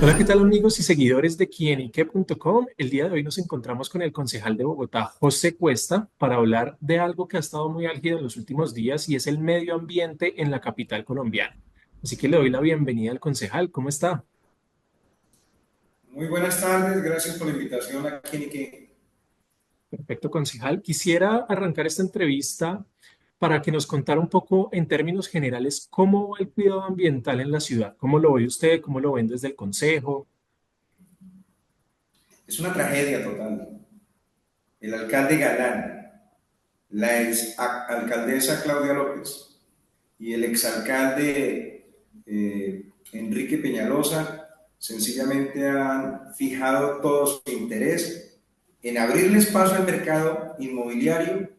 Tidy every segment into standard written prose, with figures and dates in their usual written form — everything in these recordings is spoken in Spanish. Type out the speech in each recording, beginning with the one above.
Hola, ¿qué tal amigos y seguidores de quienique.com? El día de hoy nos encontramos con el concejal de Bogotá, José Cuesta, para hablar de algo que ha estado muy álgido en los últimos días y es el medio ambiente en la capital colombiana. Así que le doy la bienvenida al concejal. ¿Cómo está? Muy buenas tardes, gracias por la invitación a Kinique. Perfecto, concejal. Quisiera arrancar esta entrevista para que nos contara un poco en términos generales cómo va el cuidado ambiental en la ciudad. ¿Cómo lo ve usted? ¿Cómo lo ven desde el consejo? Es una tragedia total. El alcalde Galán, la ex alcaldesa Claudia López y el exalcalde Enrique Peñalosa sencillamente han fijado todo su interés en abrirles paso al mercado inmobiliario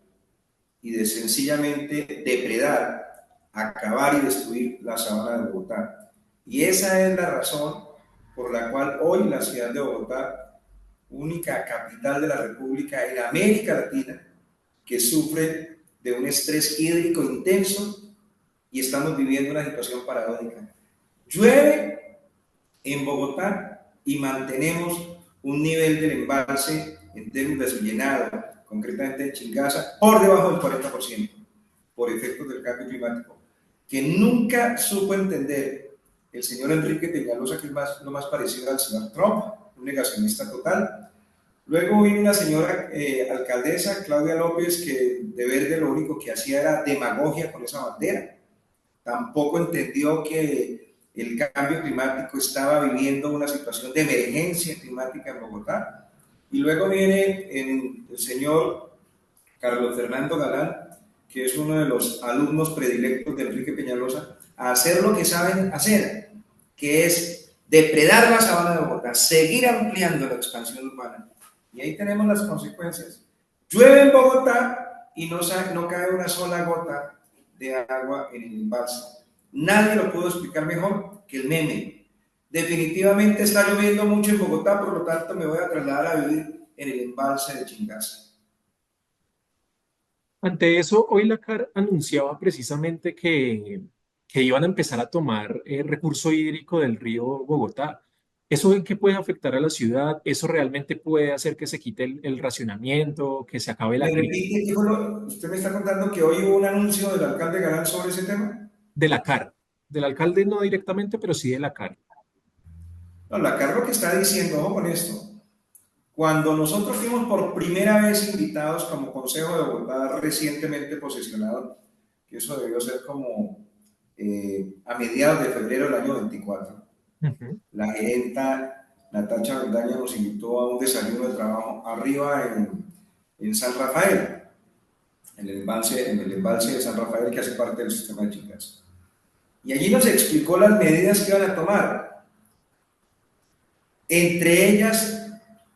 y de sencillamente depredar, acabar y destruir la sabana de Bogotá. Y esa es la razón por la cual hoy la ciudad de Bogotá, única capital de la República en América Latina, que sufre de un estrés hídrico intenso y estamos viviendo una situación paradójica. Llueve en Bogotá y mantenemos un nivel del embalse en términos de su llenado, concretamente en Chingaza, por debajo del 40%, por efectos del cambio climático, que nunca supo entender el señor Enrique Peñalosa, que es lo más parecido al señor Trump, un negacionista total. Luego vino una señora alcaldesa, Claudia López, que de verde lo único que hacía era demagogia con esa bandera. Tampoco entendió que el cambio climático estaba viviendo una situación de emergencia climática en Bogotá. Y luego viene el señor Carlos Fernando Galán, que es uno de los alumnos predilectos de Enrique Peñalosa, a hacer lo que saben hacer, que es depredar la sabana de Bogotá, seguir ampliando la expansión urbana. Y ahí tenemos las consecuencias. Llueve en Bogotá y no cae una sola gota de agua en el embalse. Nadie lo pudo explicar mejor que el meme. Definitivamente está lloviendo mucho en Bogotá, por lo tanto me voy a trasladar a vivir en el embalse de Chingaza. Ante eso, hoy la CAR anunciaba precisamente que iban a empezar a tomar recurso hídrico del río Bogotá. ¿Eso en qué puede afectar a la ciudad? ¿Eso realmente puede hacer que se quite el racionamiento, que se acabe la Me crisis repite, híjolo, usted me está contando que hoy hubo un anuncio del alcalde Galán sobre ese tema. de la CAR? Del alcalde no directamente, pero sí de la CAR. No, la Carlos que está diciendo, ojo con esto, cuando nosotros fuimos por primera vez invitados como Consejo de Bogotá recientemente posesionado, que eso debió ser como a mediados de febrero del año 24, Ujú. la gerenta Natacha Bendaña nos invitó a un desayuno de trabajo arriba en San Rafael, en el embalse de San Rafael que hace parte del sistema de Chicas. Y allí nos explicó las medidas que iban a tomar, entre ellas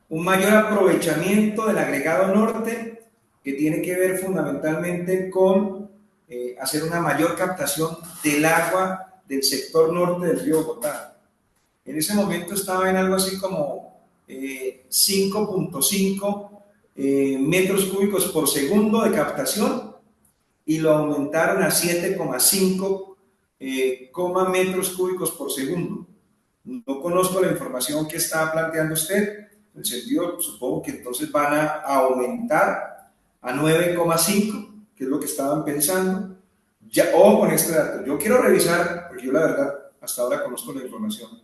un mayor aprovechamiento del agregado norte, que tiene que ver fundamentalmente con hacer una mayor captación del agua del sector norte del río Bogotá. En ese momento estaba en algo así como 5.5 metros cúbicos por segundo de captación y lo aumentaron a 7,5 metros cúbicos por segundo. No conozco la información que está planteando usted, en el sentido, supongo que entonces van a aumentar a 9,5, que es lo que estaban pensando. Ya, ojo con este dato, yo quiero revisar, porque yo la verdad hasta ahora conozco la información.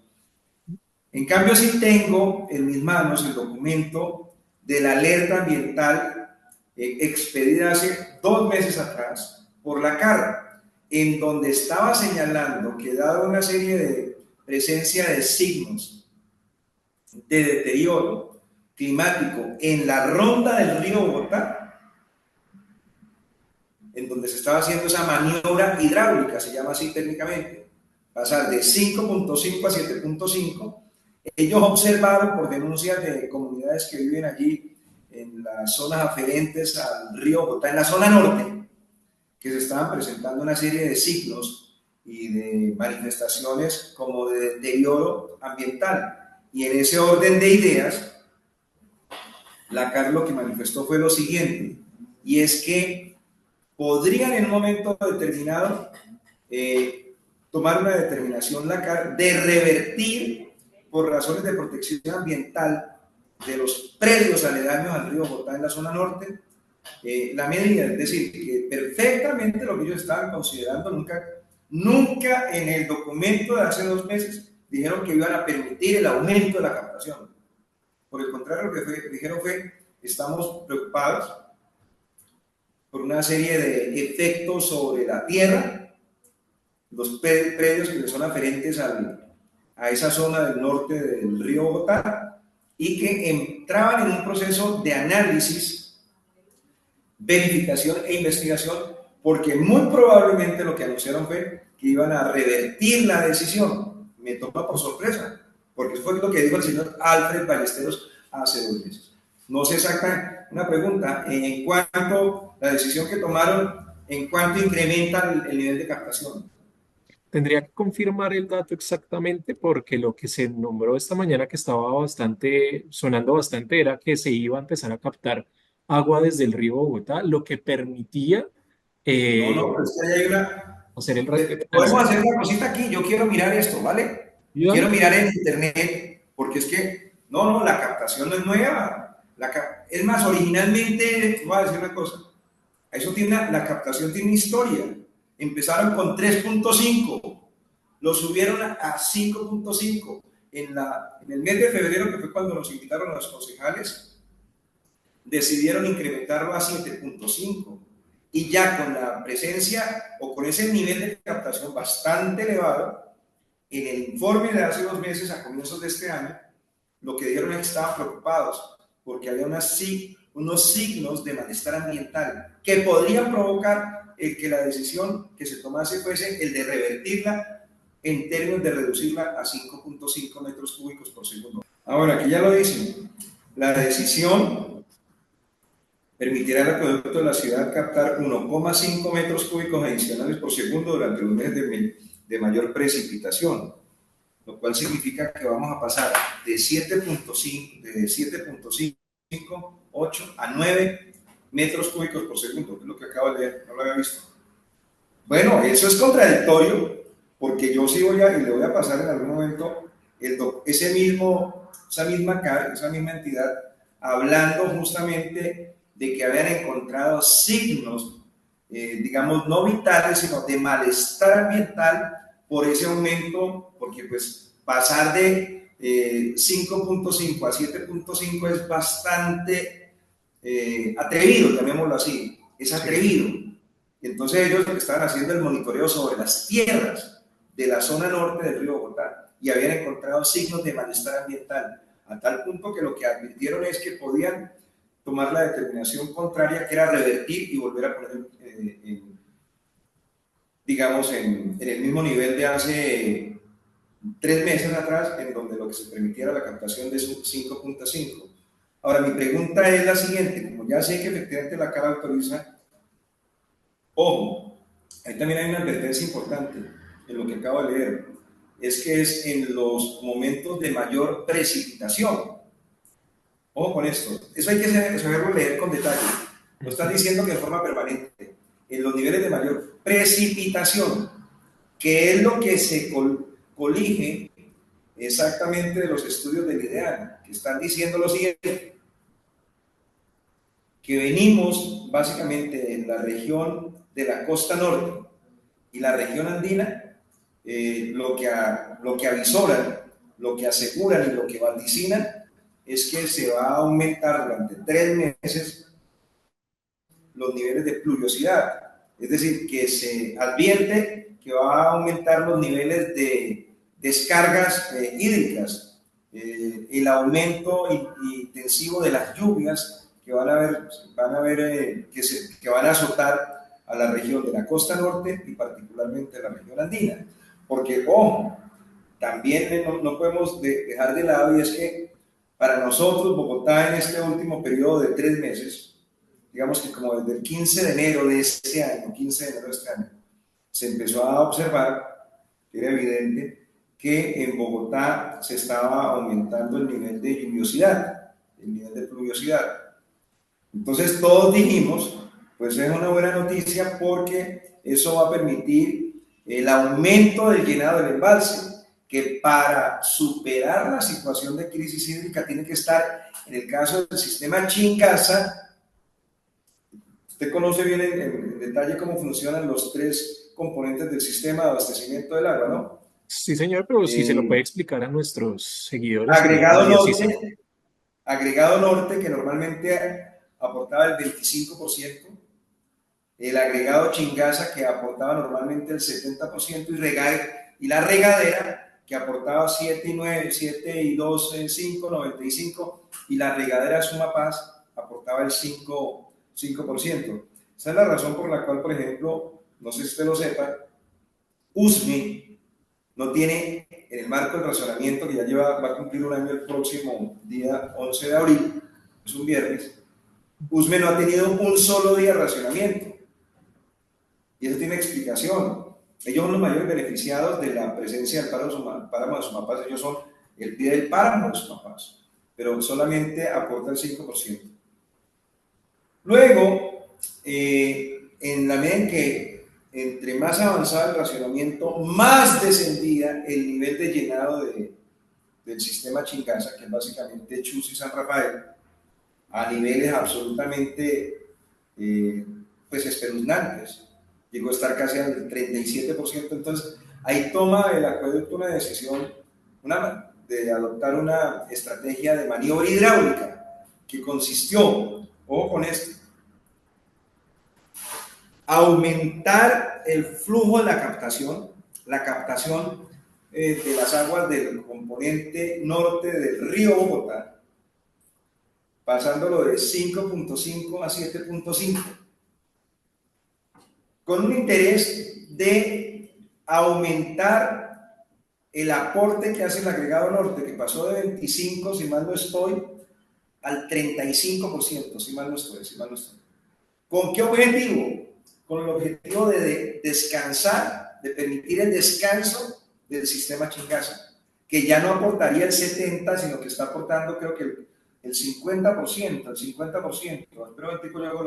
En cambio, sí tengo en mis manos el documento de la alerta ambiental expedida hace 2 meses atrás por la CAR, en donde estaba señalando que dado una serie de presencia de signos de deterioro climático en la ronda del río Bogotá, en donde se estaba haciendo esa maniobra hidráulica, se llama así técnicamente, pasar de 5.5 a 7.5, ellos observaron por denuncias de comunidades que viven allí en las zonas aferentes al río Bogotá, en la zona norte, que se estaban presentando una serie de signos y de manifestaciones como de deterioro ambiental. Y en ese orden de ideas, la CAR lo que manifestó fue lo siguiente, y es que podrían en un momento determinado tomar una determinación la CAR de revertir por razones de protección ambiental de los predios aledaños al río Bogotá en la zona norte, la medida, es decir, que perfectamente lo que ellos estaban considerando, nunca en el documento de hace 2 meses dijeron que iban a permitir el aumento de la captación. Por el contrario, lo que dijeron fue, estamos preocupados por una serie de efectos sobre la tierra, los predios que son aferentes a esa zona del norte del río Bogotá, y que entraban en un proceso de análisis, verificación e investigación, porque muy probablemente lo que anunciaron fue que iban a revertir la decisión. Me toma por sorpresa, porque eso fue lo que dijo el señor Alfred Ballesteros hace 2 meses. No sé exactamente, una pregunta, en cuanto la decisión que tomaron, en cuánto incrementa el nivel de captación. Tendría que confirmar el dato exactamente porque lo que se nombró esta mañana que estaba sonando bastante era que se iba a empezar a captar agua desde el río Bogotá, lo que permitía No, no, eh, pero es que ahí hay una... hacer el Podemos retroceso. hacer una cosita aquí, yo quiero mirar esto, ¿vale? Quiero mirar en internet, porque es que, no, la captación no es nueva. Es más, originalmente, voy a decir una cosa, la captación tiene historia. Empezaron con 3.5, lo subieron a 5.5. En el mes de febrero, que fue cuando nos invitaron a los concejales, decidieron incrementarlo a 7.5. Y ya con la presencia o con ese nivel de captación bastante elevado, en el informe de hace 2 meses, a comienzos de este año, lo que dijeron es que estaban preocupados porque había unos signos de malestar ambiental que podrían provocar el que la decisión que se tomase fuese el de revertirla en términos de reducirla a 5.5 metros cúbicos por segundo. Ahora, aquí ya lo dicen, la decisión permitirá al acueducto de la ciudad captar 1,5 metros cúbicos adicionales por segundo durante los meses de mayor precipitación, lo cual significa que vamos a pasar de 7.5, 8 a 9 metros cúbicos por segundo, que es lo que acabo de leer, no lo había visto. Bueno, eso es contradictorio, porque yo sí y le voy a pasar en algún momento esa misma entidad, hablando justamente de que habían encontrado signos, digamos, no vitales, sino de malestar ambiental por ese aumento, porque pues pasar de 5.5 a 7.5 es bastante atrevido, llamémoslo así, es atrevido. Entonces ellos estaban haciendo el monitoreo sobre las tierras de la zona norte del río Bogotá y habían encontrado signos de malestar ambiental, a tal punto que lo que advirtieron es que podían tomar la determinación contraria, que era revertir y volver a poner, digamos, en el mismo nivel de hace 3 meses atrás, en donde lo que se permitiera la captación de 5.5. Ahora, mi pregunta es la siguiente, como ya sé que efectivamente la CAR autoriza, ojo, ahí también hay una advertencia importante en lo que acabo de leer, es que es en los momentos de mayor precipitación. Ojo con esto, eso hay que saberlo leer con detalle. Lo están diciendo que de forma permanente, en los niveles de mayor precipitación, que es lo que se colige exactamente de los estudios del IDEAN, que están diciendo lo siguiente, que venimos básicamente en la región de la costa norte y la región andina, lo que avisoran, lo que aseguran y lo que vaticinan es que se va a aumentar durante 3 meses los niveles de pluviosidad, es decir, que se advierte que va a aumentar los niveles de descargas hídricas, el aumento intensivo de las lluvias que van a azotar a la región de la costa norte y particularmente a la región andina. Porque, ojo, también no podemos dejar de lado, y es que para nosotros Bogotá en este último periodo de 3 meses, digamos que como desde el 15 de enero de este año, se empezó a observar, que era evidente, que en Bogotá se estaba aumentando el nivel de lluviosidad, el nivel de pluviosidad. Entonces todos dijimos, pues es una buena noticia porque eso va a permitir el aumento del llenado del embalse, que para superar la situación de crisis hídrica tiene que estar, en el caso del sistema Chingasa, usted conoce bien en detalle cómo funcionan los tres componentes del sistema de abastecimiento del agua, ¿no? Sí, señor, pero si se lo puede Eh, explicar a nuestros seguidores sería agregado valiosísimo. norte, agregado norte que normalmente aportaba el 25%, el agregado Chingasa que aportaba normalmente el 70% y la regadera que aportaba 7 y 9, 7 y 12, 5, 95 y la regadera Sumapaz aportaba el 5%. Esa es la razón por la cual, por ejemplo, no sé si usted lo sepa, USME no tiene en el marco del racionamiento que ya va a cumplir un año el próximo día 11 de abril, es un viernes, USME no ha tenido un solo día de racionamiento. Y eso tiene explicación. Ellos son los mayores beneficiados de la presencia del páramo de Sumapaz. Ellos son el pie del páramo de Sumapaz, pero solamente aporta el 5%. Luego, en la medida en que entre más avanzaba el racionamiento, más descendía el nivel de llenado del sistema Chingasa, que es básicamente Chus y San Rafael, a niveles absolutamente pues espeluznantes. Llegó a estar casi al 37%. Entonces, ahí toma el acueducto una decisión de adoptar una estrategia de maniobra hidráulica que consistió, ojo con esto, aumentar el flujo de la captación de las aguas del componente norte del río Bogotá, pasándolo de 5.5 a 7.5, con un interés de aumentar el aporte que hace el agregado norte, que pasó de 25, si mal no estoy, al 35%, si mal no estoy. ¿Con qué objetivo? Con el objetivo de descansar, de permitir el descanso del sistema Chingasa, que ya no aportaría el 70%, sino que está aportando creo que el 50%, el 50%. Espero que yo hago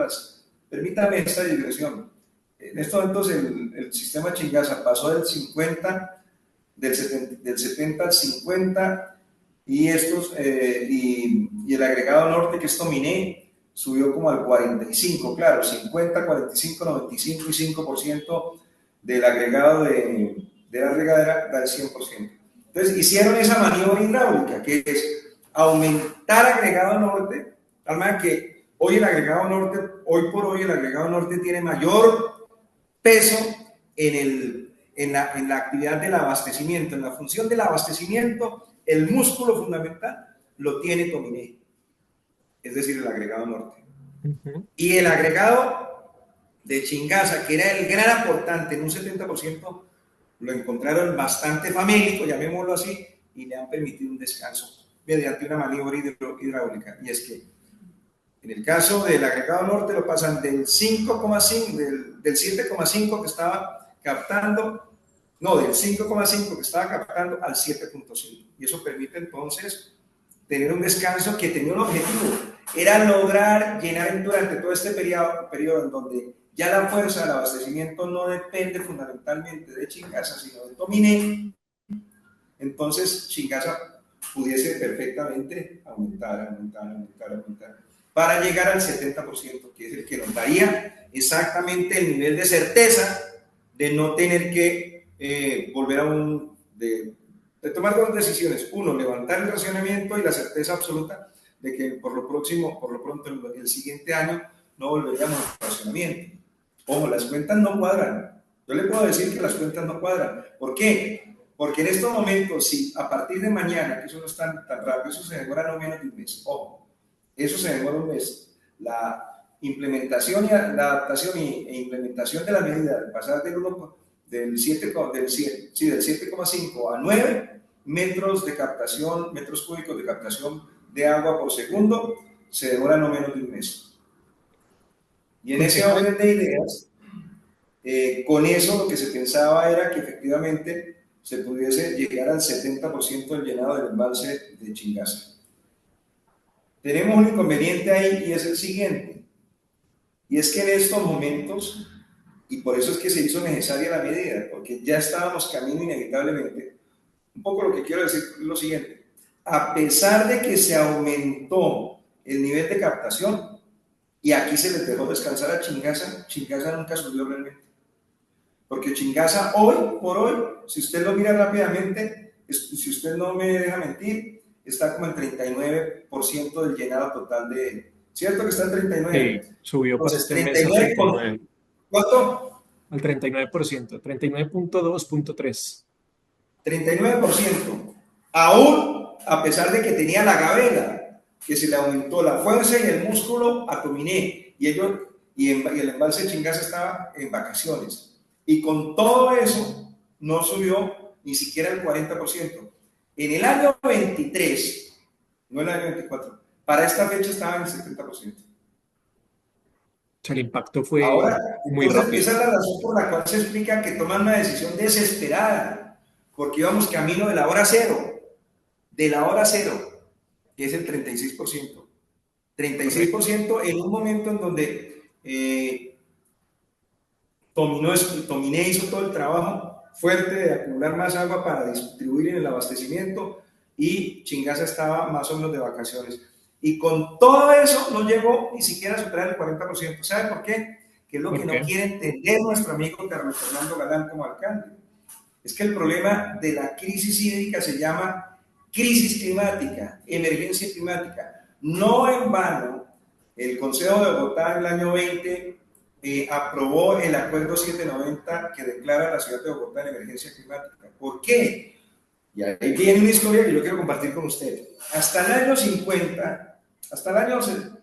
permítame esta digresión. En estos momentos el sistema Chingasa pasó del 50, del 70 al 50, y el agregado norte, que es Tominé, subió como al 45, claro, 50, 45, 95 y 5% del agregado de la regadera da el 100%. Entonces hicieron esa maniobra hidráulica, que es aumentar agregado norte, tal manera que hoy por hoy el agregado norte tiene mayor peso en la actividad del abastecimiento, en la función del abastecimiento, el músculo fundamental lo tiene Tominé, es decir, el agregado norte. Y el agregado de Chingasa, que era el gran aportante en un 70%, lo encontraron bastante famélico, llamémoslo así, y le han permitido un descanso mediante una maniobra hidráulica. Y es que en el caso del agregado norte lo pasan del 5,5, del 7,5 que estaba captando, no, del 5,5 que estaba captando al 7,5. Y eso permite entonces tener un descanso que tenía un objetivo, era lograr llenar durante todo este periodo en donde ya la fuerza del abastecimiento no depende fundamentalmente de Chingasa, sino de Tominé. Entonces Chingasa pudiese perfectamente aumentar, para llegar al 70%, que es el que nos daría exactamente el nivel de certeza de no tener que volver de tomar dos decisiones. Uno, levantar el racionamiento y la certeza absoluta de que por lo pronto, el siguiente año no volveríamos al racionamiento. Ojo, las cuentas no cuadran. Yo le puedo decir que las cuentas no cuadran. ¿Por qué? Porque en estos momentos, si a partir de mañana, que eso no es tan rápido, eso se demora no menos de un mes. Ojo, eso se demora un mes. La implementación y la adaptación e implementación de la medida, de pasar del 7,5 a 9 metros cúbicos de captación de agua por segundo, se demora no menos de un mes. Y en ese Concejal, orden de ideas, con eso lo que se pensaba era que efectivamente se pudiese llegar al 70% del llenado del embalse de Chingasa. Tenemos un inconveniente ahí y es el siguiente, y es que en estos momentos, y por eso es que se hizo necesaria la medida, porque ya estábamos camino inevitablemente, un poco lo que quiero decir es lo siguiente. A pesar de que se aumentó el nivel de captación, y aquí se les dejó descansar a Chingaza, Chingaza nunca subió realmente. Porque Chingaza hoy por hoy, si usted lo mira rápidamente, si usted no me deja mentir, está como en 39% del llenado total de... ¿Cierto que está en Sí, 39? subió para Entonces, este mes a 39 por... 39, ¿Cuánto? al 39%, 39.2.3. 39%. Aún a pesar de que tenía la gabela, que se le aumentó la fuerza y el músculo a Tominé, y el embalse de Chingaza estaba en vacaciones. Y con todo eso, no subió ni siquiera el 40%. En el año 23, no en el año 24, para esta fecha estaba en el 70%. O sea, el impacto Ahora, fue muy entonces rápido. esa es la razón por la cual se explica que toman una decisión desesperada, porque íbamos camino de la hora cero, que es el 36%. Correcto. 36% en un momento en donde Tominé hizo todo el trabajo fuerte de acumular más agua para distribuir en el abastecimiento y Chingaza estaba más o menos de vacaciones. Y con todo eso no llegó ni siquiera a superar el 40%. ¿Sabe por qué? Que es lo que ¿Por no qué? quiere entender nuestro amigo Carlos Fernando Galán como alcalde. Es que el problema de la crisis hídrica se llama crisis climática, emergencia climática. No en vano, el Consejo de Bogotá en el año 20 aprobó el Acuerdo 790 que declara a la ciudad de Bogotá en emergencia climática. ¿Por qué? Y ahí viene una historia que yo quiero compartir con usted. Hasta el año 50, hasta el año,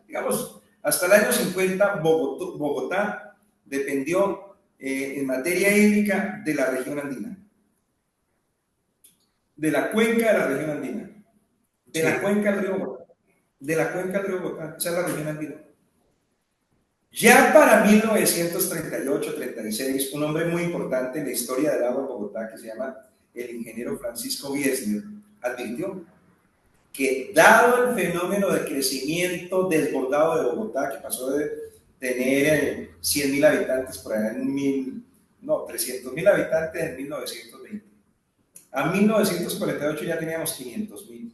digamos, hasta el año 50, Bogotá dependió en materia hídrica de la región andina, de la cuenca de la región andina, de la Sí. cuenca del río Bogotá, de la cuenca del río Bogotá, esa es la región andina. Ya para 1938-36, un hombre muy importante en la historia del agua en Bogotá, que se llama el ingeniero Francisco Wiesner, advirtió que dado el fenómeno de crecimiento desbordado de Bogotá, que pasó de tener 100.000 habitantes por allá en 300.000 habitantes en 1920, a 1948 ya teníamos 500.000.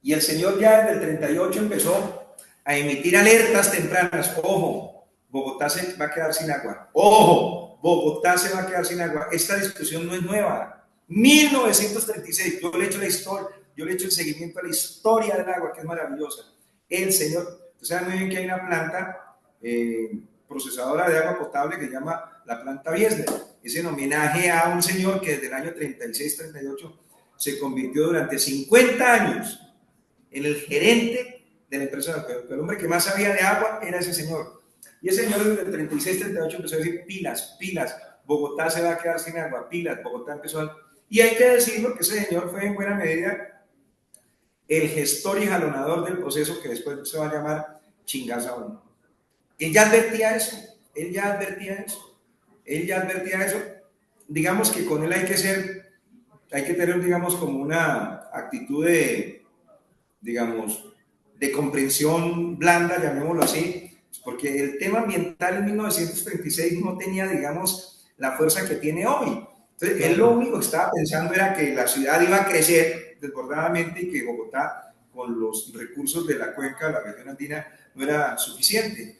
Y el señor ya desde el 38 empezó a emitir alertas tempranas. Ojo, Bogotá se va a quedar sin agua. Ojo, Bogotá se va a quedar sin agua. Esta discusión no es nueva. 1936, yo le he hecho la historia, yo le he hecho el seguimiento a la historia del agua, que es maravillosa. El señor, ustedes saben muy bien que hay una planta procesadora de agua potable que se llama la planta Wiesner. Es en homenaje a un señor que desde el año 36-38 se convirtió durante 50 años en el gerente de la empresa de acueducto. El hombre que más sabía de agua era ese señor. Y ese señor desde el 36-38 empezó a decir pilas, pilas, Bogotá se va a quedar sin agua, pilas, Bogotá empezó a... Y hay que decirlo que ese señor fue en buena medida el gestor y jalonador del proceso que después se va a llamar Chingaza 1. Él ya advertía eso, él ya advertía eso, él ya advertía eso. Digamos que con él hay que tener, digamos, como una actitud de, digamos, de comprensión blanda, llamémoslo así, porque el tema ambiental en 1936 no tenía, digamos, la fuerza que tiene hoy. Entonces, él lo Claro. único que estaba pensando era que la ciudad iba a crecer desbordadamente y que Bogotá, con los recursos de la cuenca de la región andina, no era suficiente.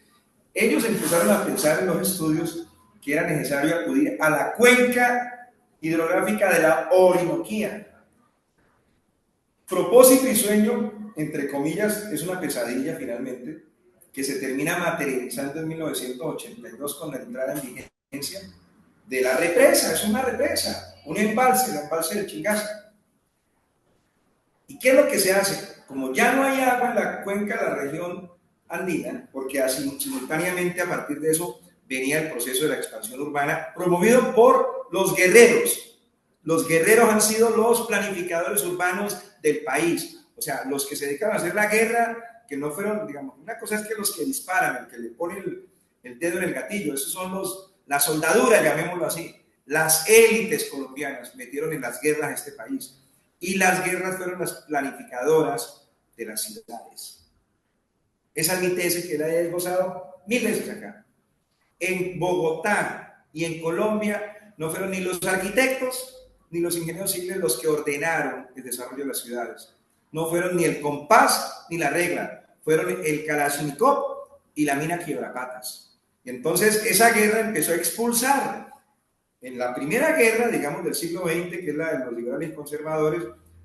Ellos empezaron a pensar en los estudios que era necesario acudir a la cuenca hidrográfica de la Orinoquía. Propósito y sueño, entre comillas, es una pesadilla finalmente, que se termina materializando en 1982 con la entrada en vigencia de la represa. Es una represa, un embalse, el embalse del Chingaza. ¿Y qué es lo que se hace? Como ya no hay agua en la cuenca de la región andina, porque así simultáneamente a partir de eso venía el proceso de la expansión urbana promovido por los guerreros. Los guerreros han sido los planificadores urbanos del país, o sea, los que se dedican a hacer la guerra, que no fueron, digamos, una cosa es que los que disparan, el que le pone el dedo en el gatillo, esos son la soldadura, llamémoslo así, las élites colombianas metieron en las guerras a este país, y las guerras fueron las planificadoras de las ciudades. Esa es mi tesis que la he esbozado 1000 veces acá. En Bogotá y en Colombia no fueron ni los arquitectos ni los ingenieros civiles los que ordenaron el desarrollo de las ciudades. No fueron ni el compás ni la regla, fueron el Kalashnikov y la mina Quiebrapatas. Y entonces esa guerra empezó a expulsar. En la primera guerra, digamos, del siglo XX, que es la de los liberales y conservadores,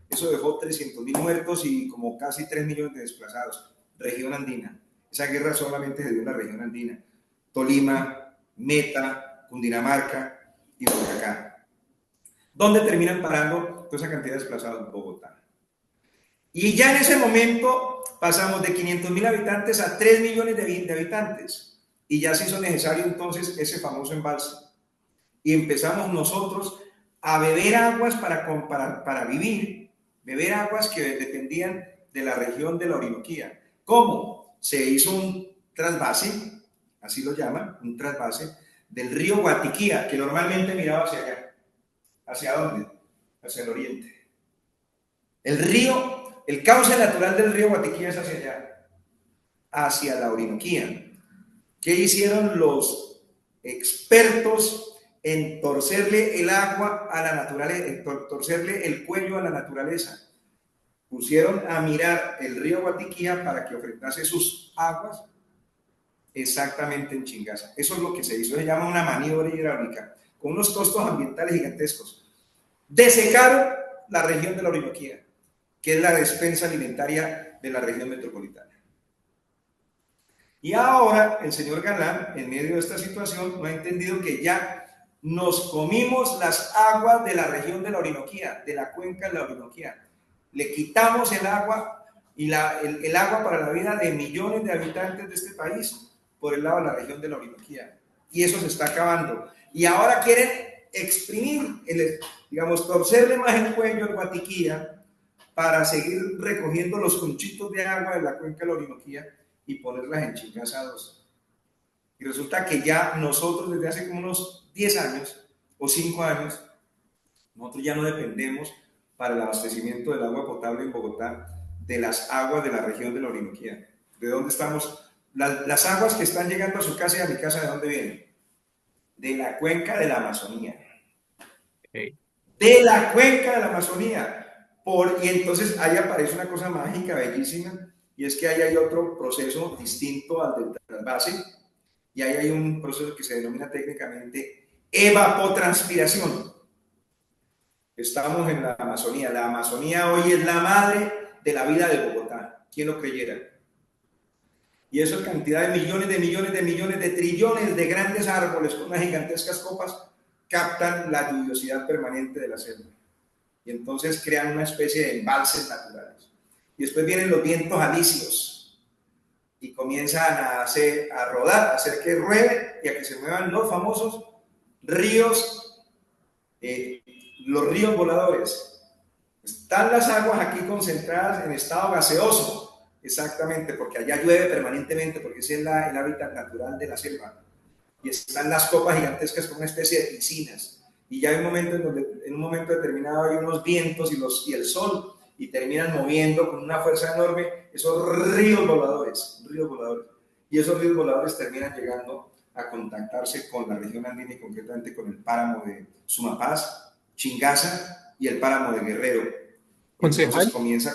eso dejó 300.000 muertos y como casi 3 millones de desplazados. Región andina. Esa guerra solamente se dio en la región andina. Tolima, Meta, Cundinamarca y Boyacá. ¿Dónde terminan parando toda esa cantidad de desplazados? Bogotá. Y ya en ese momento pasamos de 500.000 habitantes a 3 millones de habitantes. Y ya se hizo necesario entonces ese famoso embalse. Y empezamos nosotros a beber aguas para vivir, beber aguas que dependían de la región de la Orinoquía. ¿Cómo? Se hizo un trasvase, así lo llaman, un trasvase del río Guatiquía, que normalmente miraba hacia allá. ¿Hacia dónde? Hacia el oriente. El cauce natural del río Guatiquía es hacia allá, hacia la Orinoquía. ¿Qué hicieron los expertos en torcerle el agua a la naturaleza, en torcerle el cuello a la naturaleza? Pusieron a mirar el río Guatiquía para que ofrendase sus aguas exactamente en Chingaza. Eso es lo que se hizo, se llama una maniobra hidráulica, con unos costos ambientales gigantescos. Desecaron la región de la Orinoquía, que es la despensa alimentaria de la región metropolitana. Y ahora el señor Galán, en medio de esta situación, no ha entendido que ya nos comimos las aguas de la región de la Orinoquía, de la cuenca de la Orinoquía. Le quitamos el agua y el agua para la vida de millones de habitantes de este país por el lado de la región de la Orinoquía. Y eso se está acabando. Y ahora quieren exprimir, digamos, torcerle más el cuello al Guatiquía para seguir recogiendo los conchitos de agua de la cuenca de la Orinoquía y ponerlas en Chingaza 2. Y resulta que ya nosotros desde hace como unos 10 años o 5 años, nosotros ya no dependemos para el abastecimiento del agua potable en Bogotá de las aguas de la región de la Orinoquía. ¿De dónde estamos? Las aguas que están llegando a su casa y a mi casa, ¿de dónde vienen? De la cuenca de la Amazonía. Okay. De la cuenca de la Amazonía. Y entonces ahí aparece una cosa mágica, bellísima, y es que ahí hay otro proceso distinto al del trasvase, y ahí hay un proceso que se denomina técnicamente evapotranspiración. Estamos en la Amazonía. La Amazonía hoy es la madre de la vida de Bogotá. ¿Quién lo creyera? Y eso es cantidad de millones, de trillones de grandes árboles con unas gigantescas copas captan la lluviosidad permanente de la selva. Y entonces crean una especie de embalses naturales. Y después vienen los vientos alisios y comienzan a rodar, a hacer que ruede y a que se muevan los famosos ríos, los ríos voladores. Están las aguas aquí concentradas en estado gaseoso, exactamente, porque allá llueve permanentemente, porque ese es el hábitat natural de la selva. Y están las copas gigantescas como una especie de piscinas. Y ya hay un momento en un momento determinado hay unos vientos y el sol, y terminan moviendo con una fuerza enorme esos ríos voladores. Y esos ríos voladores terminan llegando a contactarse con la región andina y concretamente con el páramo de Sumapaz, Chingaza y el páramo de Guerrero. Entonces comienza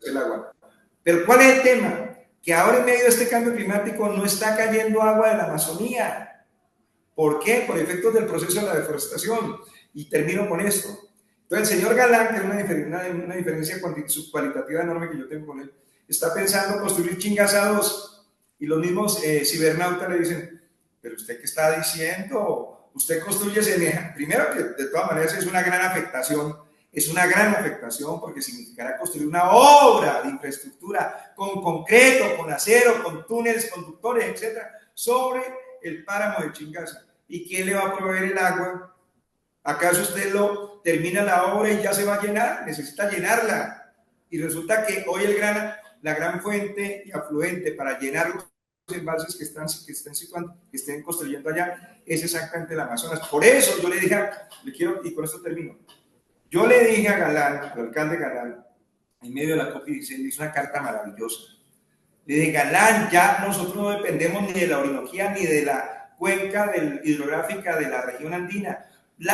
el agua. Pero ¿cuál es el tema? Que ahora en medio de este cambio climático no está cayendo agua de la Amazonía. ¿Por qué? Por efectos del proceso de la deforestación. Y termino con esto. Entonces el señor Galán, que es una diferencia cualitativa enorme que yo tengo con él, está pensando construir Chingaza 2 y los mismos cibernautas le dicen, pero ¿usted qué está diciendo? Usted construye Seneja. Primero que de todas maneras es una gran afectación porque significará construir una obra de infraestructura con concreto, con acero, con túneles, conductores, etcétera, sobre el páramo de Chingaza. ¿Y quién le va a proveer el agua? ¿Acaso usted termina la obra y ya se va a llenar? Necesita llenarla. Y resulta que hoy la gran fuente y afluente para llenar los embalses que estén construyendo allá es exactamente el Amazonas. Por eso yo le dije, y con esto termino, yo le dije a Galán, al alcalde Galán, en medio de la COP16, le hizo una carta maravillosa. Le dije, Galán, ya nosotros no dependemos ni de la Orinoquía ni de la cuenca hidrográfica de la región andina.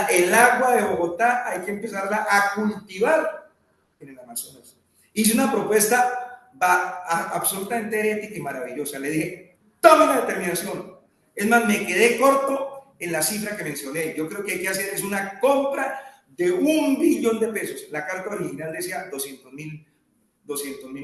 el agua de Bogotá hay que empezarla a cultivar en el Amazonas. Hice una propuesta absolutamente herética y maravillosa. Le dije, tome la determinación. Es más, me quedé corto en la cifra que mencioné. Yo creo que hay que hacer es una compra de 1 billón de pesos. La carta original decía 200.000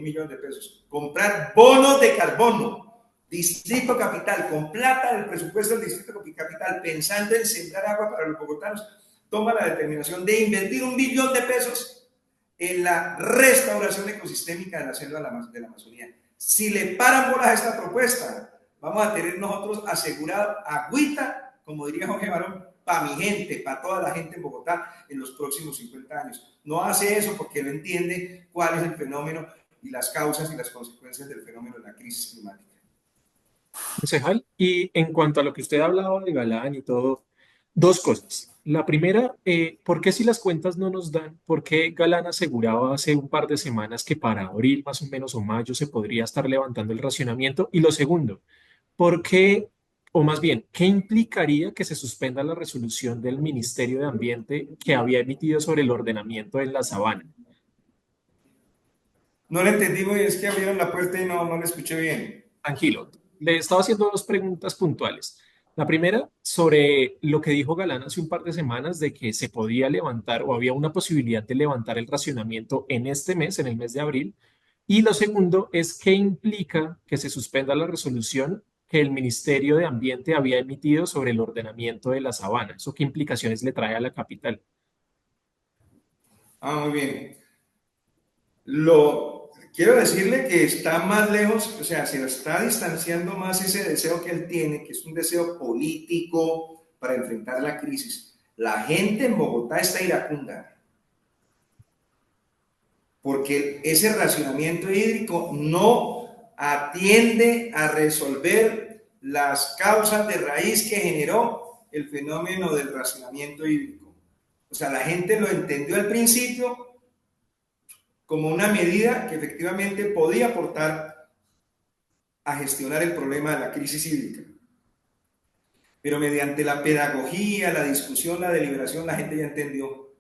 millones de pesos. Comprar bonos de carbono. Distrito Capital, con plata del presupuesto del Distrito Capital, pensando en sembrar agua para los bogotanos, toma la determinación de invertir 1 billón de pesos en la restauración ecosistémica de la selva de la Amazonía. Si le paran bolas a esta propuesta, vamos a tener nosotros asegurado agüita, como diría Jorge Barón, para mi gente, para toda la gente en Bogotá en los próximos 50 años. No hace eso porque no entiende cuál es el fenómeno y las causas y las consecuencias del fenómeno de la crisis climática. Concejal, y en cuanto a lo que usted hablaba de Galán y todo, dos cosas. La primera, ¿por qué si las cuentas no nos dan? ¿Por qué Galán aseguraba hace un par de semanas que para abril más o menos o mayo se podría estar levantando el racionamiento? Y lo segundo, ¿por qué, o más bien, qué implicaría que se suspenda la resolución del Ministerio de Ambiente que había emitido sobre el ordenamiento en la sabana? No le entendí muy bien, es que abrieron la puerta y no le escuché bien. Tranquilo, le estaba haciendo dos preguntas puntuales. La primera, sobre lo que dijo Galán hace un par de semanas de que se podía levantar o había una posibilidad de levantar el racionamiento en este mes, en el mes de abril. Y lo segundo es qué implica que se suspenda la resolución que el Ministerio de Ambiente había emitido sobre el ordenamiento de la sabana. ¿Eso qué implicaciones le trae a la capital? Muy bien. Quiero decirle que está más lejos, o sea, se está distanciando más ese deseo que él tiene, que es un deseo político para enfrentar la crisis. La gente en Bogotá está iracunda, porque ese racionamiento hídrico no atiende a resolver las causas de raíz que generó el fenómeno del racionamiento hídrico. O sea, la gente lo entendió al principio como una medida que efectivamente podía aportar a gestionar el problema de la crisis hídrica. Pero mediante la pedagogía, la discusión, la deliberación, la gente ya entendió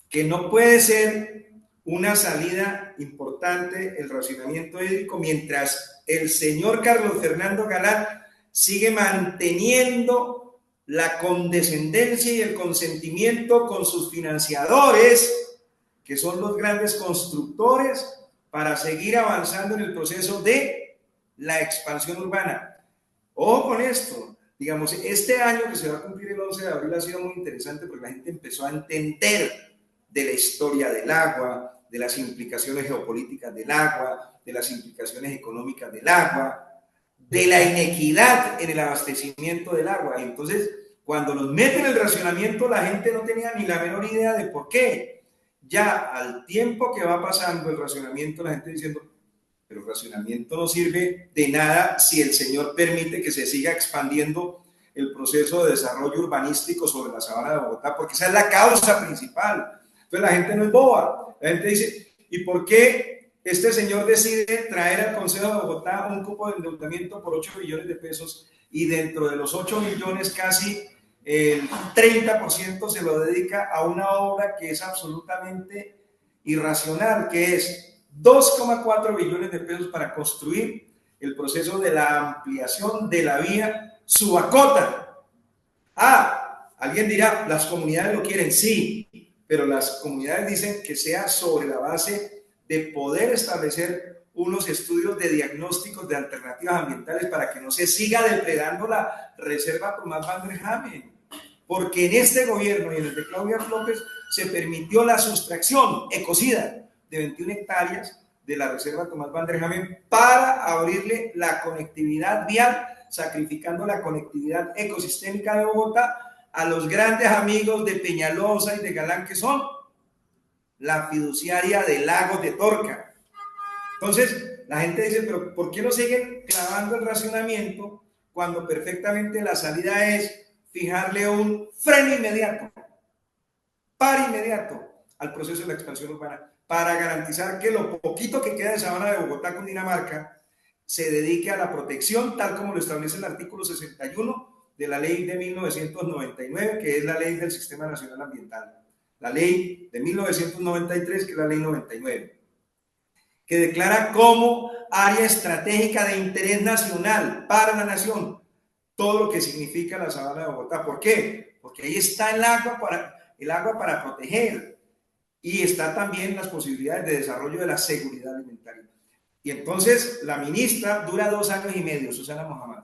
que no puede ser una salida importante el racionamiento hídrico mientras el señor Carlos Fernando Galán sigue manteniendo la condescendencia y el consentimiento con sus financiadores, que son los grandes constructores, para seguir avanzando en el proceso de la expansión urbana. Ojo con esto, digamos, este año que se va a cumplir el 11 de abril ha sido muy interesante porque la gente empezó a entender de la historia del agua, de las implicaciones geopolíticas del agua, de las implicaciones económicas del agua, de la inequidad en el abastecimiento del agua. Y entonces, cuando nos meten el racionamiento, la gente no tenía ni la menor idea de por qué. Ya al tiempo que va pasando el racionamiento, la gente diciendo, pero el racionamiento no sirve de nada si el señor permite que se siga expandiendo el proceso de desarrollo urbanístico sobre la sabana de Bogotá, porque esa es la causa principal. Entonces la gente no es boba. La gente dice, ¿y por qué este señor decide traer al Consejo de Bogotá un cupo de endeudamiento por 8 billones de pesos y dentro de los 8 billones casi el 30% se lo dedica a una obra que es absolutamente irracional, que es 2,4 billones de pesos para construir el proceso de la ampliación de la vía Subacota? Alguien dirá, las comunidades lo quieren, sí, pero las comunidades dicen que sea sobre la base de poder establecer unos estudios de diagnósticos de alternativas ambientales para que no se siga depredando la reserva Tomás Van der Hamen. Porque en este gobierno y en el de Claudia López se permitió la sustracción ecocida de 21 hectáreas de la reserva Tomás Van der Hamen para abrirle la conectividad vial, sacrificando la conectividad ecosistémica de Bogotá a los grandes amigos de Peñalosa y de Galán, que son la fiduciaria de Lagos de Torca. Entonces, la gente dice, pero ¿por qué no siguen clavando el racionamiento cuando perfectamente la salida es fijarle un freno inmediato, par inmediato al proceso de la expansión urbana, para garantizar que lo poquito que queda de sabana de Bogotá con Dinamarca se dedique a la protección, tal como lo establece el artículo 61 de la ley de 1999, que es la ley del Sistema Nacional Ambiental. La ley de 1993, que es la ley 99, que declara como área estratégica de interés nacional para la nación todo lo que significa la Sabana de Bogotá. ¿Por qué? Porque ahí está el agua para proteger, y está también las posibilidades de desarrollo de la seguridad alimentaria. Y entonces la ministra dura 2 años y medio, Susana Mohamed,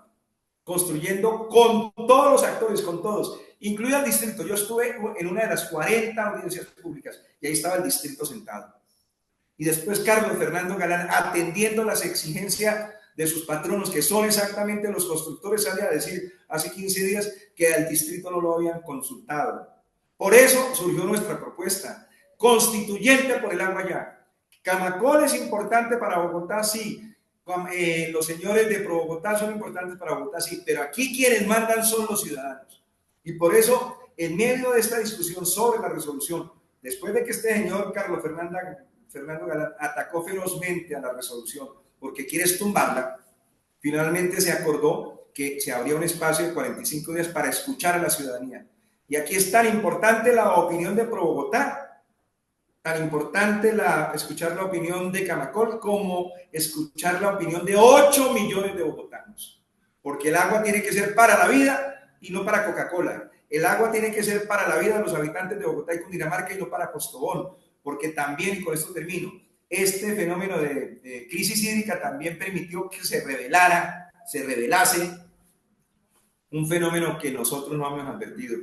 construyendo con todos los actores, con todos, incluido el distrito. Yo estuve en una de las 40 audiencias públicas y ahí estaba el distrito sentado. Y después Carlos Fernando Galán, atendiendo las exigencias de sus patronos, que son exactamente los constructores, sale a decir hace 15 días que al distrito no lo habían consultado. Por eso surgió nuestra propuesta constituyente por el agua ya. Camacol es importante para Bogotá, sí. Los señores de Pro Bogotá son importantes para Bogotá, sí, pero aquí quienes mandan son los ciudadanos. Y por eso, en medio de esta discusión sobre la resolución, después de que este señor Carlos Fernando Galán atacó ferozmente a la resolución porque quieres tumbarla, finalmente se acordó que se abría un espacio de 45 días para escuchar a la ciudadanía. Y aquí es tan importante la opinión de Pro Bogotá, tan importante escuchar la opinión de Camacol como escuchar la opinión de 8 millones de bogotanos. Porque el agua tiene que ser para la vida y no para Coca-Cola. El agua tiene que ser para la vida de los habitantes de Bogotá y Cundinamarca y no para Postobón. Porque también, y con esto termino, este fenómeno de crisis hídrica también permitió que se revelase un fenómeno que nosotros no hemos advertido.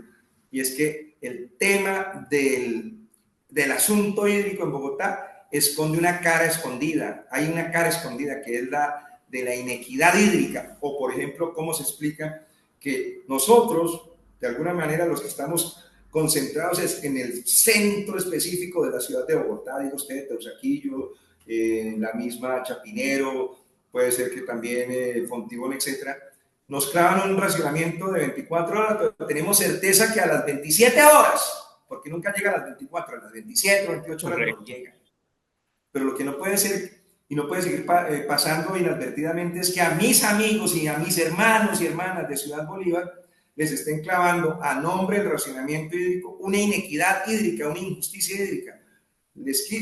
Y es que el tema del asunto hídrico en Bogotá esconde una cara escondida. Hay una cara escondida que es la de la inequidad hídrica. O, por ejemplo, cómo se explica que nosotros, de alguna manera, los que estamos concentrados en el centro específico de la ciudad de Bogotá, digo usted, Teusaquillo, la misma Chapinero, puede ser que también Fontibón, etcétera, nos clavan un racionamiento de 24 horas, pero tenemos certeza que a las 27 horas, porque nunca llega a las 24, a las 27 o 28 horas no llega. Pero lo que no puede ser y no puede seguir pasando inadvertidamente es que a mis amigos y a mis hermanos y hermanas de Ciudad Bolívar les estén clavando a nombre del racionamiento hídrico una inequidad hídrica, una injusticia hídrica.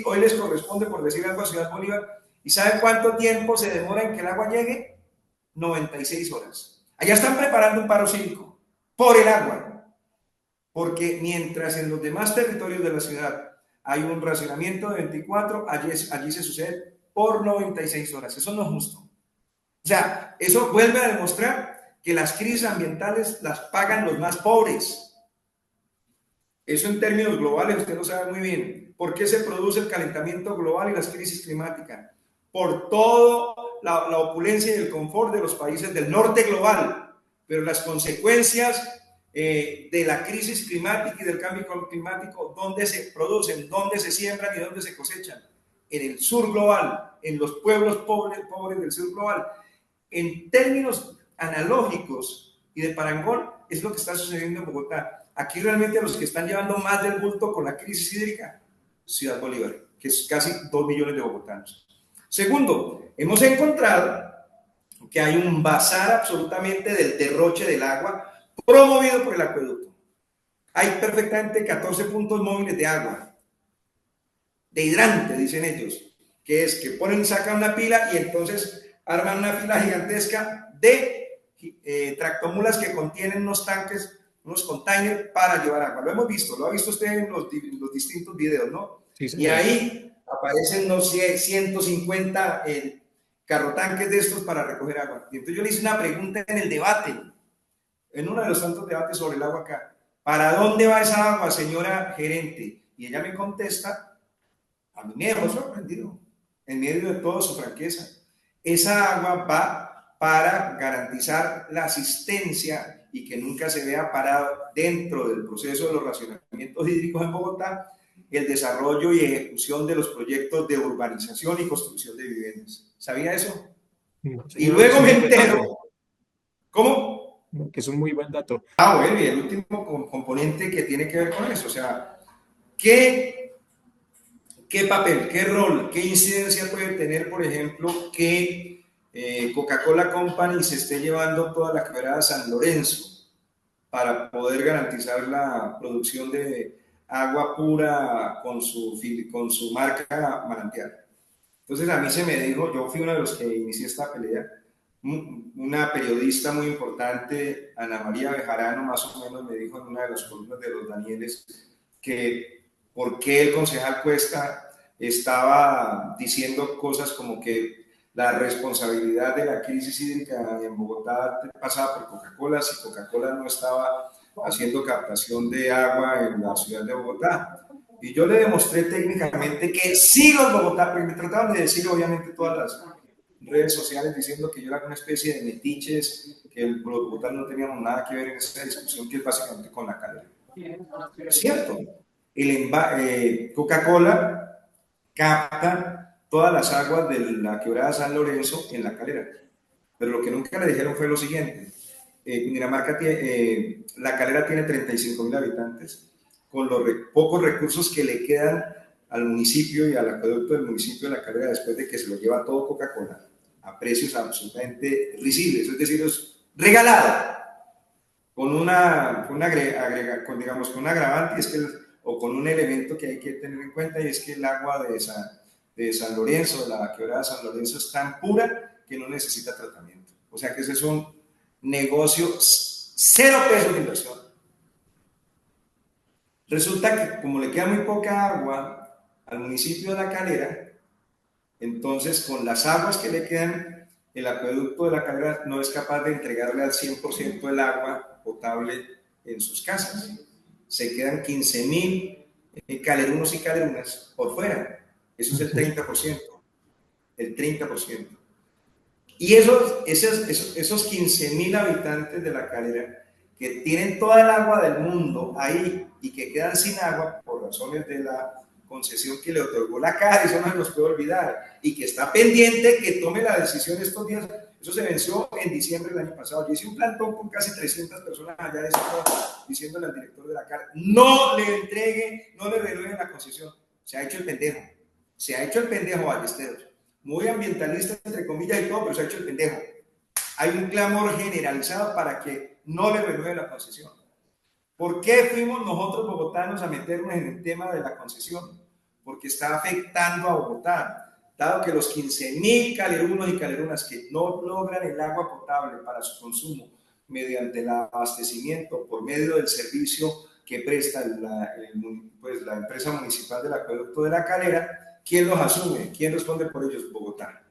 Hoy les corresponde, por decir algo, a Ciudad Bolívar. ¿Y saben cuánto tiempo se demora en que el agua llegue? 96 horas. Allá están preparando un paro cívico por el agua. Porque mientras en los demás territorios de la ciudad hay un racionamiento de 24, allí se sucede por 96 horas. Eso no es justo. O sea, eso vuelve a demostrar que las crisis ambientales las pagan los más pobres. Eso en términos globales usted lo sabe muy bien. ¿Por qué se produce el calentamiento global y las crisis climáticas? Por toda la opulencia y el confort de los países del norte global. Pero las consecuencias de la crisis climática y del cambio climático, ¿dónde se producen? ¿Dónde se siembran y dónde se cosechan? En el sur global, en los pueblos pobres del sur global. En términos analógicos y de parangón, es lo que está sucediendo en Bogotá. Aquí realmente los que están llevando más del bulto con la crisis hídrica, Ciudad Bolívar, que es casi 2 millones de bogotanos. Segundo, hemos encontrado que hay un bazar absolutamente del derroche del agua promovido por el acueducto. Hay perfectamente 14 puntos móviles de agua, de hidrante, dicen ellos, que es que sacan una pila y entonces arman una fila gigantesca de tractomulas que contienen unos tanques, unos containers para llevar agua. Lo hemos visto, lo ha visto usted en los distintos videos, ¿no? Sí, y ahí aparecen unos 150 carrotanques de estos para recoger agua. Y entonces yo le hice una pregunta en el debate, en uno de los tantos debates sobre el agua acá. ¿Para dónde va esa agua, señora gerente? Y ella me contesta, a mí me dejó sorprendido, en medio de toda su franqueza. Esa agua va para garantizar la asistencia y que nunca se vea parado dentro del proceso de los racionamientos hídricos en Bogotá, el desarrollo y ejecución de los proyectos de urbanización y construcción de viviendas. ¿Sabía eso? No, y luego me entero. ¿Cómo? Que es un muy buen dato. Bueno, y el último componente que tiene que ver con eso, o sea, ¿qué papel, qué rol, qué incidencia puede tener, por ejemplo, que Coca-Cola Company se esté llevando toda la quebrada San Lorenzo? para poder garantizar la producción de agua pura con su marca Manantial. Entonces a mí se me dijo, yo fui uno de los que inicié esta pelea, una periodista muy importante, Ana María Bejarano, más o menos me dijo en una de las columnas de los Danieles, que por qué el concejal Cuesta estaba diciendo cosas como que la responsabilidad de la crisis hídrica en Bogotá pasaba por Coca-Cola, si Coca-Cola no estaba haciendo captación de agua en la ciudad de Bogotá. Y yo le demostré técnicamente que sí los Bogotá, porque me trataban de decir obviamente todas las redes sociales diciendo que yo era una especie de metiches, que los bogotanos no teníamos nada que ver en esta discusión que es básicamente con la calidad. Es cierto, Coca-Cola capta todas las aguas de la quebrada San Lorenzo en La Calera, pero lo que nunca le dijeron fue lo siguiente: Cundinamarca La Calera tiene 35.000 habitantes, con los pocos recursos que le quedan al municipio y al acueducto del municipio de La Calera después de que se lo lleva todo Coca-Cola a precios absolutamente risibles, es decir, es regalado, con digamos, con un agravante, es que o con un elemento que hay que tener en cuenta, y es que el agua de San Lorenzo, de la quebrada de San Lorenzo, es tan pura que no necesita tratamiento. O sea que ese es un negocio, 0 pesos de inversión. Resulta que como le queda muy poca agua al municipio de La Calera, entonces con las aguas que le quedan, el acueducto de La Calera no es capaz de entregarle al 100% el agua potable en sus casas. Se quedan 15.000 calerunos y calerunas por fuera. Eso es el 30%. El 30%. Y esos 15.000 habitantes de La Calera que tienen toda el agua del mundo ahí y que quedan sin agua por razones de la concesión que le otorgó la CAR, eso no se nos puede olvidar, y que está pendiente que tome la decisión estos días. Eso se venció en diciembre del año pasado. Yo hice un plantón con casi 300 personas allá diciéndole al director de la CAR, no le entregue, no le renueve la concesión. Se ha hecho el pendejo. Se ha hecho el pendejo, Ballesteros. Muy ambientalista, entre comillas, y todo, pero se ha hecho el pendejo. Hay un clamor generalizado para que no le renueve la concesión. ¿Por qué fuimos nosotros bogotanos a meternos en el tema de la concesión? Porque está afectando a Bogotá, dado que los 15.000 calerunos y calerunas que no logran el agua potable para su consumo mediante el abastecimiento por medio del servicio que presta la empresa municipal del acueducto de La Calera, ¿quién los asume? ¿Quién responde por ellos? Bogotá.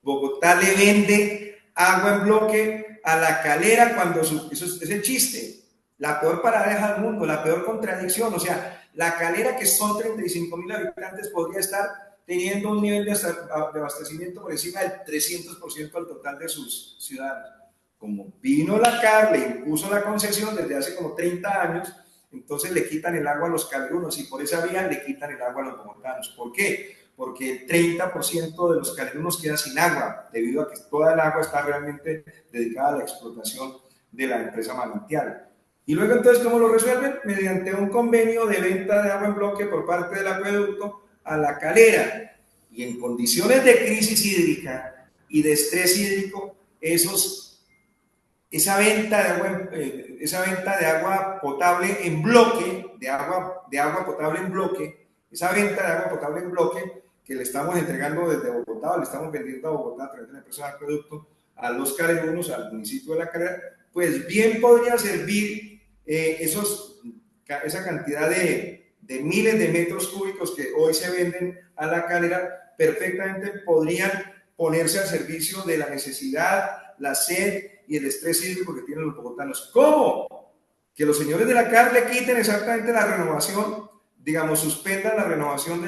Bogotá le vende agua en bloque a La Calera cuando eso es el chiste. La peor paradoja del mundo, la peor contradicción. O sea, La Calera, que son 35.000 habitantes, podría estar teniendo un nivel de abastecimiento por encima del 300% al total de sus ciudadanos. Como vino la CAR, le impuso la concesión desde hace como 30 años, entonces le quitan el agua a los calerunos y por esa vía le quitan el agua a los bogotanos. ¿Por qué? Porque el 30% de los calerunos queda sin agua, debido a que toda el agua está realmente dedicada a la explotación de la empresa Manantial. Y luego entonces, ¿cómo lo resuelven? Mediante un convenio de venta de agua en bloque por parte del acueducto a La Calera. Y en condiciones de crisis hídrica y de estrés hídrico, esa venta de agua potable en bloque, de agua potable en bloque, esa venta de agua potable en bloque que le estamos entregando desde Bogotá, le estamos vendiendo a Bogotá a través de la empresa de acueducto a los calerunos, al municipio de La Calera, pues bien podría servir esa cantidad de miles de metros cúbicos que hoy se venden a La Calera, perfectamente podrían ponerse al servicio de la necesidad, la sed y el estrés hídrico que tienen los bogotanos. ¿Cómo? Que los señores de la CAR le quiten exactamente la renovación, digamos, suspendan la renovación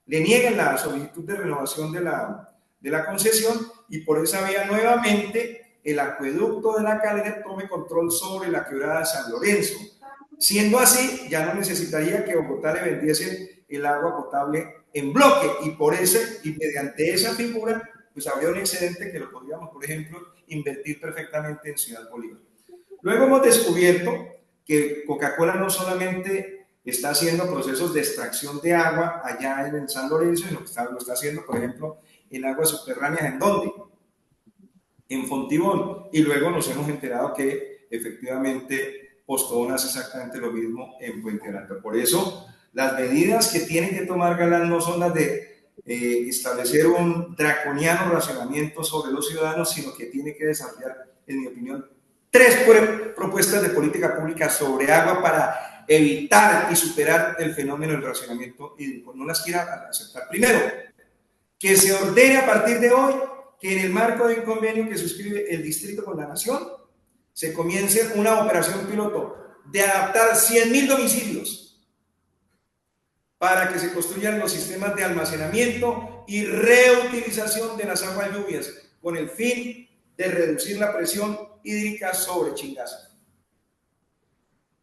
le nieguen la solicitud de renovación de la concesión y por esa vía nuevamente el acueducto de La Calera tome control sobre la quebrada de San Lorenzo. Siendo así, ya no necesitaría que Bogotá le vendiese el agua potable en bloque y mediante esa figura pues habría un excedente que lo podríamos, por ejemplo, invertir perfectamente en Ciudad Bolívar. Luego hemos descubierto que Coca-Cola no solamente está haciendo procesos de extracción de agua allá en el San Lorenzo, sino que lo está haciendo, por ejemplo, en aguas subterráneas. ¿En dónde? En Fontibón. Y luego nos hemos enterado que efectivamente Postobón hace exactamente lo mismo en Puente Alto. Por eso, las medidas que tienen que tomar Galán no son las de establecer un draconiano racionamiento sobre los ciudadanos, sino que tiene que desarrollar, en mi opinión, tres propuestas de política pública sobre agua para evitar y superar el fenómeno del racionamiento hídrico. No las quiera aceptar. Primero, que se ordene a partir de hoy que en el marco de un convenio que suscribe el distrito con la nación, se comience una operación piloto de adaptar 100.000 domicilios para que se construyan los sistemas de almacenamiento y reutilización de las aguas lluvias, con el fin de reducir la presión hídrica sobre Chingaza.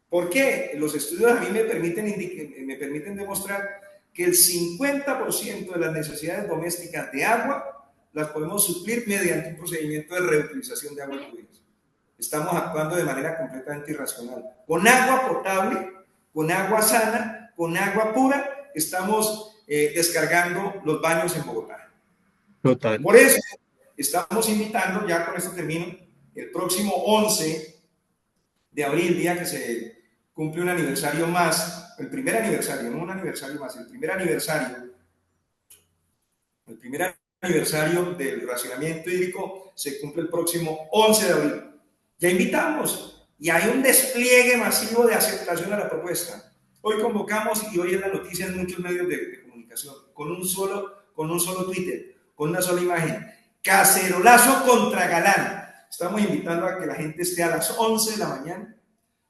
¿Por qué? Los estudios a mí me permiten demostrar que el 50% de las necesidades domésticas de agua las podemos suplir mediante un procedimiento de reutilización de aguas lluvias. Estamos actuando de manera completamente irracional. Con agua potable, con agua sana, con agua pura, estamos descargando los baños en Bogotá. Total. Por eso estamos invitando, ya con esto termino, el próximo 11 de abril, día que se cumple un aniversario más, el primer aniversario, no un aniversario más, el primer aniversario del racionamiento hídrico se cumple el próximo 11 de abril. Ya invitamos y hay un despliegue masivo de aceptación a la propuesta. Hoy convocamos, y hoy es la noticia en muchos medios de comunicación, con un solo Twitter, con una sola imagen: cacerolazo contra Galán. Estamos invitando a que la gente esté a las 11 de la mañana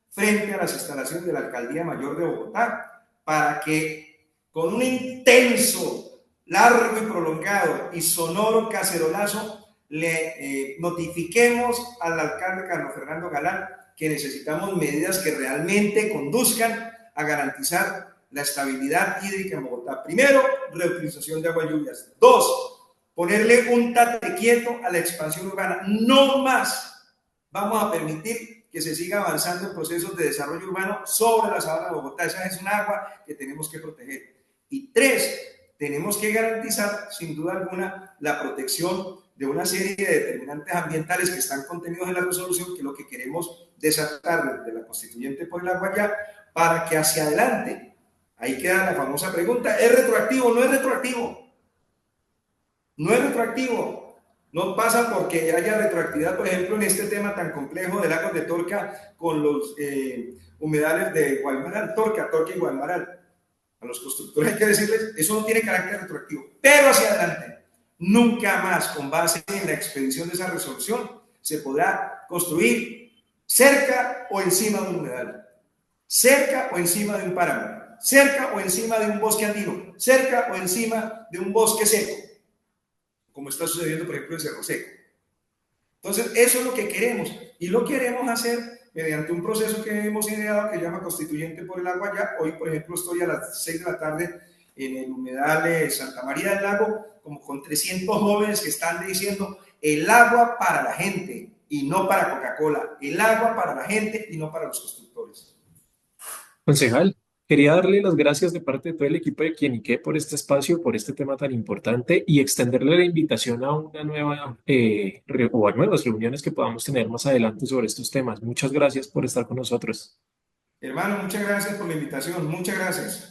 frente a las instalaciones de la Alcaldía Mayor de Bogotá para que con un intenso, largo y prolongado y sonoro cacerolazo le notifiquemos al alcalde Carlos Fernando Galán que necesitamos medidas que realmente conduzcan a garantizar la estabilidad hídrica en Bogotá. Primero, reutilización de aguas lluvias. Dos, ponerle un tate quieto a la expansión urbana. No más vamos a permitir que se siga avanzando en procesos de desarrollo urbano sobre la sabana de Bogotá. Esa es un agua que tenemos que proteger. Y tres, tenemos que garantizar, sin duda alguna, la protección de una serie de determinantes ambientales que están contenidos en la resolución, que es lo que queremos desatar de la constituyente por el agua ya, para que hacia adelante, ahí queda la famosa pregunta: ¿es retroactivo o no es retroactivo? No es retroactivo. No pasa porque haya retroactividad, por ejemplo, en este tema tan complejo de lagos de Torca con los humedales de Guaymaral, Torca y Guaymaral. A los constructores hay que decirles, eso no tiene carácter retroactivo. Pero hacia adelante, nunca más, con base en la expedición de esa resolución, se podrá construir cerca o encima de un humedal, cerca o encima de un páramo, cerca o encima de un bosque andino, cerca o encima de un bosque seco, como está sucediendo, por ejemplo, en Cerro Seco. Entonces, eso es lo que queremos, y lo queremos hacer mediante un proceso que hemos ideado que se llama Constituyente por el Agua Ya. Hoy, por ejemplo, estoy a las 6 de la tarde en el humedal de Santa María del Lago, como con 300 jóvenes que están diciendo: el agua para la gente y no para Coca-Cola, el agua para la gente y no para los constructores. Concejal, quería darle las gracias de parte de todo el equipo de Quienique por este espacio, por este tema tan importante y extenderle la invitación a una nueva o a nuevas reuniones que podamos tener más adelante sobre estos temas. Muchas gracias por estar con nosotros. Hermano, muchas gracias por la invitación, muchas gracias.